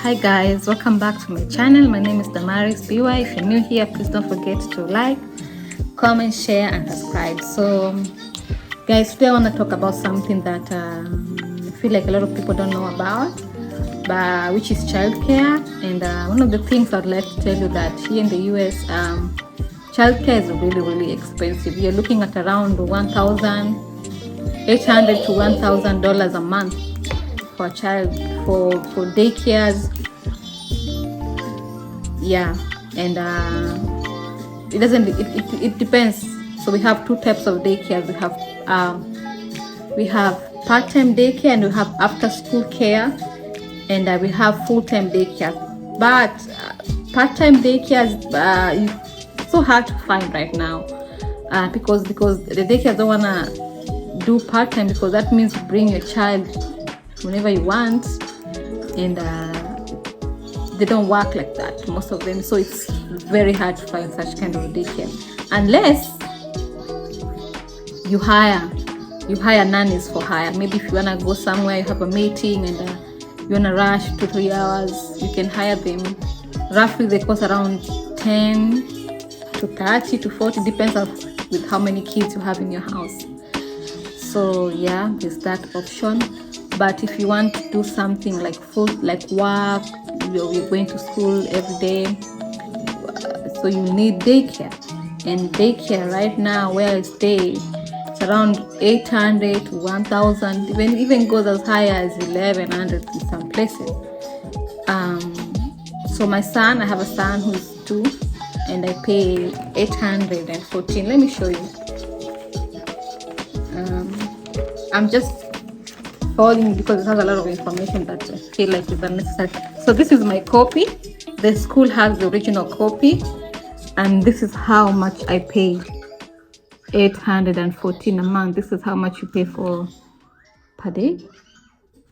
Hi guys, welcome back to my channel. My name is Damaris BY. If you're new here, please don't forget to like, comment, share and subscribe. So guys, today I want to talk about something that I feel like a lot of people don't know about, but which is childcare. And one of the things I'd like to tell you that here in the US, childcare is really expensive. You're looking at around $1,800 to $1,000 a month for a child, for daycares. Yeah, and it depends. So we have two types of daycares. We have part-time daycare and we have after-school care, and we have full-time daycare. But part-time daycare is so hard to find right now, because the daycares don't wanna do part-time, because that means you bring your child whenever you want, and they don't work like that, most of them. So it's very hard to find such kind of daycare unless you hire nannies for hire. Maybe if you wanna go somewhere, you have a meeting and you wanna rush 2-3 hours, you can hire them. Roughly they cost around 10 to 30 to 40, depends on with how many kids you have in your house. So yeah, there's that option. But if you want to do something like work, you're going to school every day, so you need daycare. And daycare right now where I stay, it's around 800 to 1,000, even goes as high as 1,100 in some places. So my son, I have a son who's 2, and I pay 814. Let me show you. I'm just following because it has a lot of information that I feel like is unnecessary. So this is my copy. The school has the original copy, and this is how much I pay. 814 a month. This is how much you pay for per day.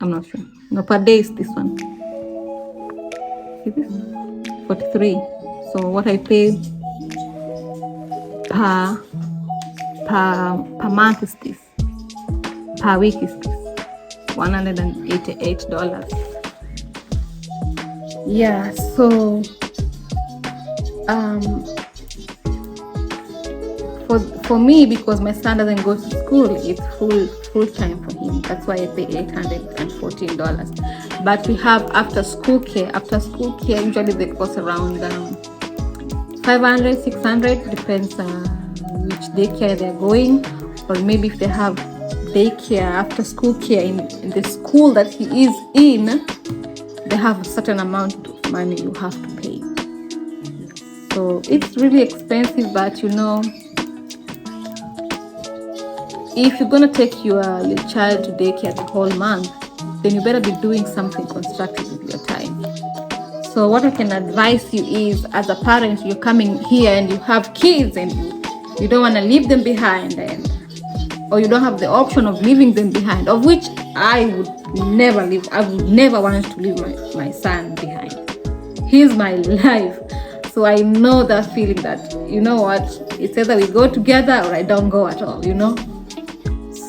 I'm not sure. No, per day is this one. See this? 43. So what I pay per month is this. Per week is this. $188. Yeah, so for me, because my son doesn't go to school, it's full time for him. That's why I pay $814. But we have after school care. After school care, usually they cost around 500, 600, depends which daycare they're going, or maybe if they have daycare, after school care in the school that he is in, they have a certain amount of money you have to pay. So it's really expensive, but if you're gonna take your child to daycare the whole month, then you better be doing something constructive with your time. So what I can advise you is, as a parent, you're coming here and you have kids and you don't want to leave them behind, or you don't have the option of leaving them behind, of which I would never leave. I would never want to leave my son behind. He's my life. So I know that feeling that, you know what, it's either we go together or I don't go at all,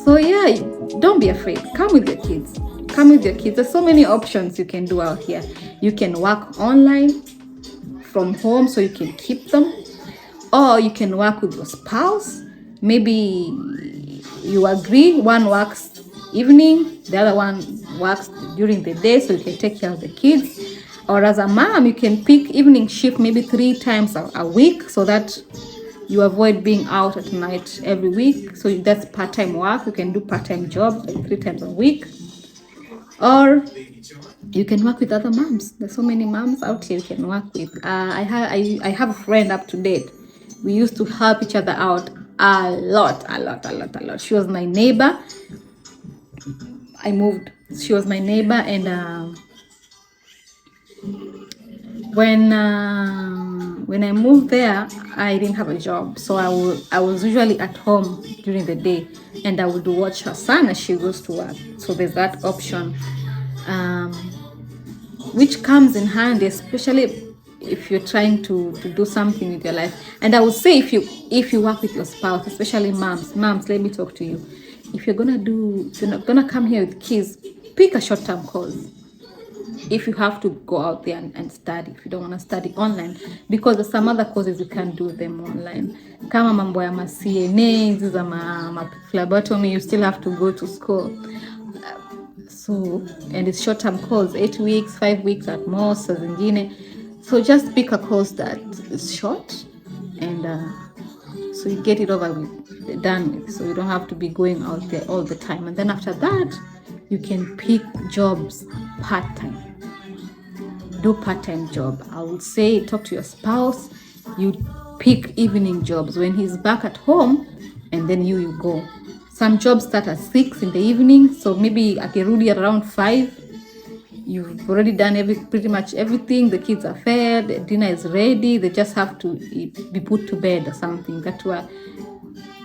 So yeah, don't be afraid. Come with your kids. There's so many options you can do out here. You can work online from home so you can keep them, or you can work with your spouse. Maybe you agree, one works evening, the other one works during the day, so you can take care of the kids. Or as a mom, you can pick evening shift maybe 3 times a week, so that you avoid being out at night every week. So that's part-time work. You can do part-time jobs like 3 times a week. Or you can work with other moms. There's so many moms out here you can work with. I have a friend up to date. We used to help each other out a lot. She was my neighbor. She was my neighbor, and when I moved there, I didn't have a job, so I was usually at home during the day, and I would watch her son as she goes to work. So there's that option, which comes in handy, especially if you're trying to do something with your life. And I would say if you work with your spouse, especially moms, let me talk to you. If you're not gonna come here with kids, pick a short-term course. if you have to go out there and study, if you don't want to study online, because there's some other courses you can do them online. Kama mambo ya CNA, hizi za phlebotomy, you still have to go to school. So, and it's short-term course, 8 weeks, 5 weeks at most, saa zingine. So just pick a course that is short, and so you get it over with, done with, so you don't have to be going out there all the time. And then after that, you can pick jobs part-time. Do part-time job. I would say talk to your spouse. You pick evening jobs when he's back at home, and then you go. Some jobs start at 6 in the evening, so maybe akirudi around 5, you've already done pretty much everything. The kids are fed, the dinner is ready, they just have to be put to bed or something. That's why,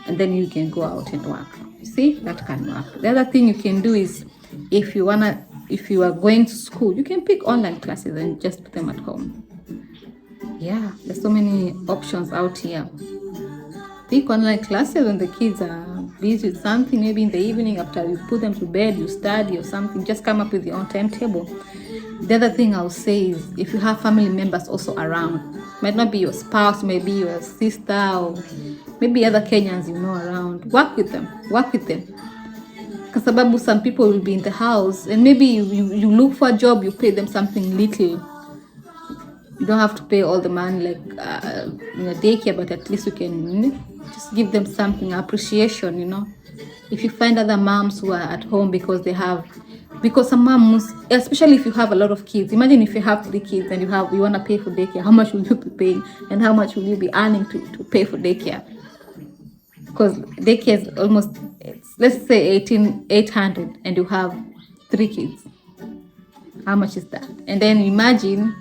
and then you can go out and work. You see, that can work. The other thing you can do is, if you are going to school, you can pick online classes and just put them at home. Yeah, there's so many options out here. Pick online classes when the kids are busy with something, maybe in the evening after you put them to bed, you study or something. Just come up with your own timetable. The other thing I'll say is, if you have family members also around, might not be your spouse, maybe your sister, or maybe other Kenyans around, work with them. Kwa sababu some people will be in the house, and maybe you look for a job, you pay them something little. You don't have to pay all the money like in a daycare, but at least you can just give them something, appreciation, If you find other moms who are at home because some moms, especially if you have a lot of kids, imagine if you have 3 kids and you want to pay for daycare, how much will you be paying, and how much will you be earning to pay for daycare? Because daycare is almost, let's say 800, and you have 3 kids. How much is that? And then imagine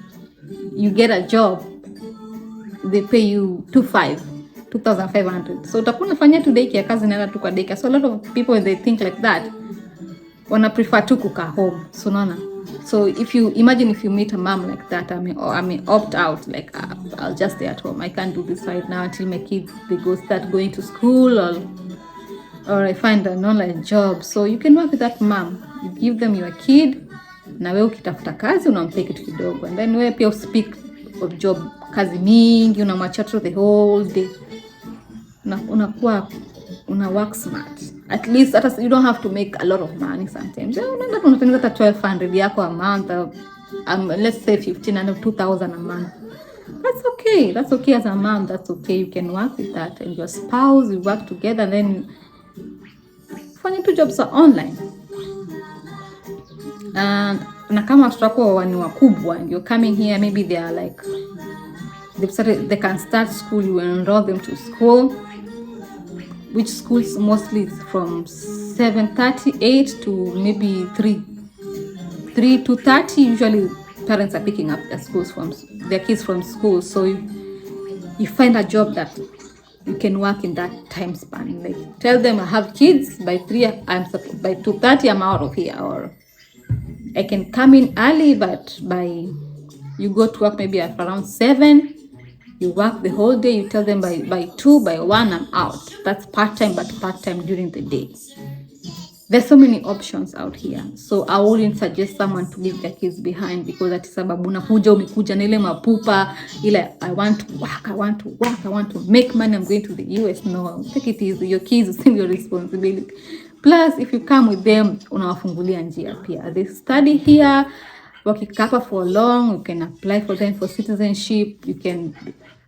you get a job, they pay you 2,500. So utakuwa unafanya tu daycare, kazi inaenda tu kwa daycare. So a lot of people, when they think like that, wana prefer to kukaa home. So naona. So if you meet a mom like that, I mean opt out, like I'll just stay at home. I can't do this right now until my kids start going to school, or I find an online job. So you can work with that mom. You give them your kid, na wewe ukitafuta kazi unampea kitu kidogo, and then wewe pia uspeak of job, kazi mingi unamwacha the whole day. Unakuwa una work smart. At least you don't have to make a lot of money sometimes. Unatengeneza hata 1,200 yako a month, let's say 1,500, 2,000 a month. That's okay as a mom. That's okay. You can work with that, and your spouse, you work together, and then fanya 2 jobs are online. Na kama watoto wako ni wakubwa and you're coming here, maybe they are like, they can start school, you enroll them to school, which schools mostly from 7:38 to maybe 3 to 30. Usually parents are picking up their kids from school. So you find a job that you can work in that time span. Like, tell them I have kids by 2:30 I'm out of here, or I can come in early, but you go to work maybe at around 7. You work the whole day. You tell them by 2, by 1 I'm out. That's part-time, but part-time during the day. There's so many options out here. So I wouldn't suggest someone to leave their kids behind because ati sababu umekuja na ile mapupa ile I want to work, I want to make money, I'm going to the US. No, take it easy. Your kids is your responsibility. Plus, if you come with them, unawafungulia njia pia. They study here, wakikaa hapa for long, you can apply for them for citizenship. You can,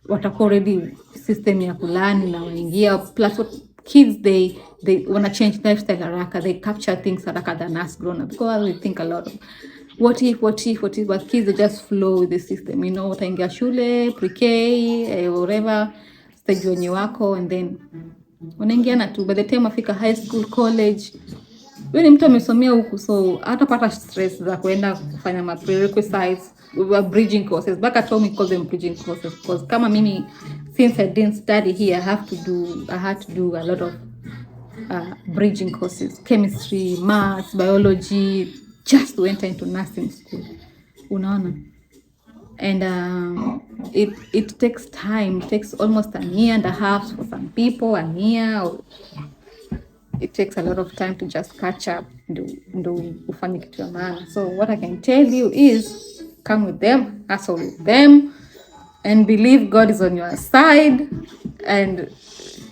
watakuwa already system ya kulani na waingia. Plus, what kids, they wanna change lifestyle haraka. They capture things haraka than us grown up because we think a lot of what if, but kids, they just flow with the system. Wataingia shule, pre-K, whatever, stage wenye wako, and then unaingiana tu. By the time afika high school, college, wewe ni mtu amesomea huku, so hatapata stress za kuenda kufanya ma prerequisites, bridging courses. Back at home we call them bridging courses because kama mimi, since I didn't study here, I had to do a lot of bridging courses, chemistry, maths, biology, just to enter into nursing school. Unaona? And it takes time. It takes almost a year and a half for some people, a year. it takes a lot of time to just catch up, ndo ufanye kitu ya maana. So what I can tell you is come with them, hustle with them, and believe God is on your side, and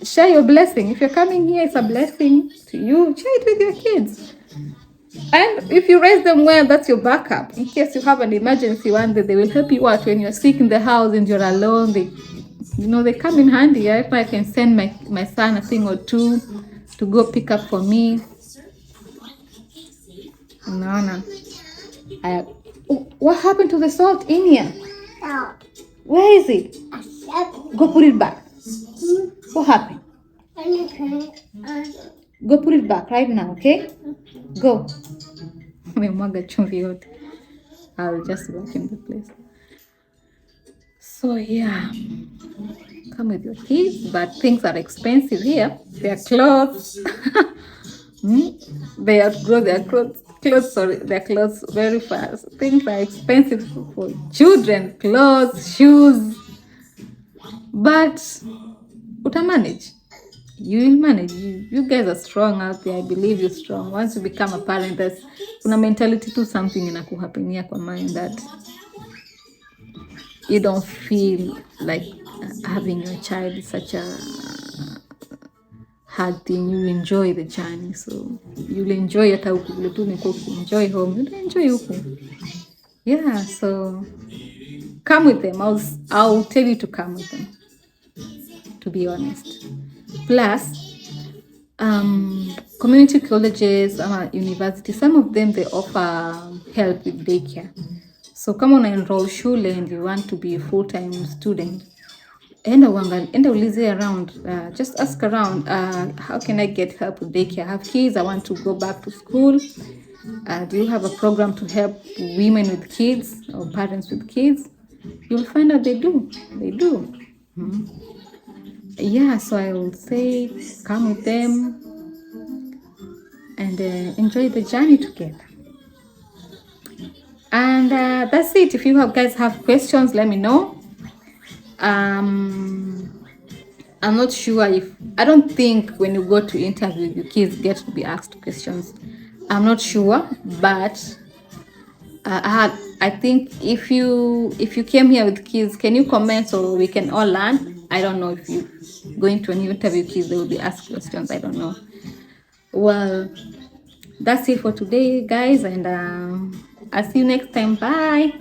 share your blessing. If you're coming here, it's a blessing to you. Share it with your kids. And if you raise them well, that's your backup. In case you have an emergency one day, they will help you out when you're sick in the house and you're alone. They come in handy. If I can send my son a thing or two to go pick up for me. No. What happened to the salt in here? Where is it? Go put it back. What happened? Go put it back right now, okay? Go. I'll just walk in the place. So yeah, come with your kids, but things are expensive here. Their clothes, they outgrow their clothes very fast. Things are expensive for children, clothes, shoes, but manage. You will manage. You guys are strong out there. I believe you're strong. Once you become a parent, there's a mentality to something inakuhapenia kwa mind that you don't feel like having your child is such a hard thing. You enjoy the journey, so you'll enjoy it. Enjoy home, you'll enjoy huku. Yeah, so come with them. I'll tell you to come with them, to be honest. Plus, community colleges, universities, some of them, they offer help with daycare. So kama una enroll shule and you want to be a full-time student, enda ulize around, just ask around, how can I get help with daycare? I have kids, I want to go back to school. Do you have a program to help women with kids or parents with kids? You'll find out they do. Yeah, so I will say come with them and enjoy the journey together. And that's it. If you guys have questions, let me know. I'm not sure I don't think when you go to interview, your kids get to be asked questions. I'm not sure, but I think if you came here with kids, can you comment so we can all learn? I don't know if you going to a new interview kids, they will be asked questions. I don't know. Well, that's it for today, guys, and I'll see you next time. Bye.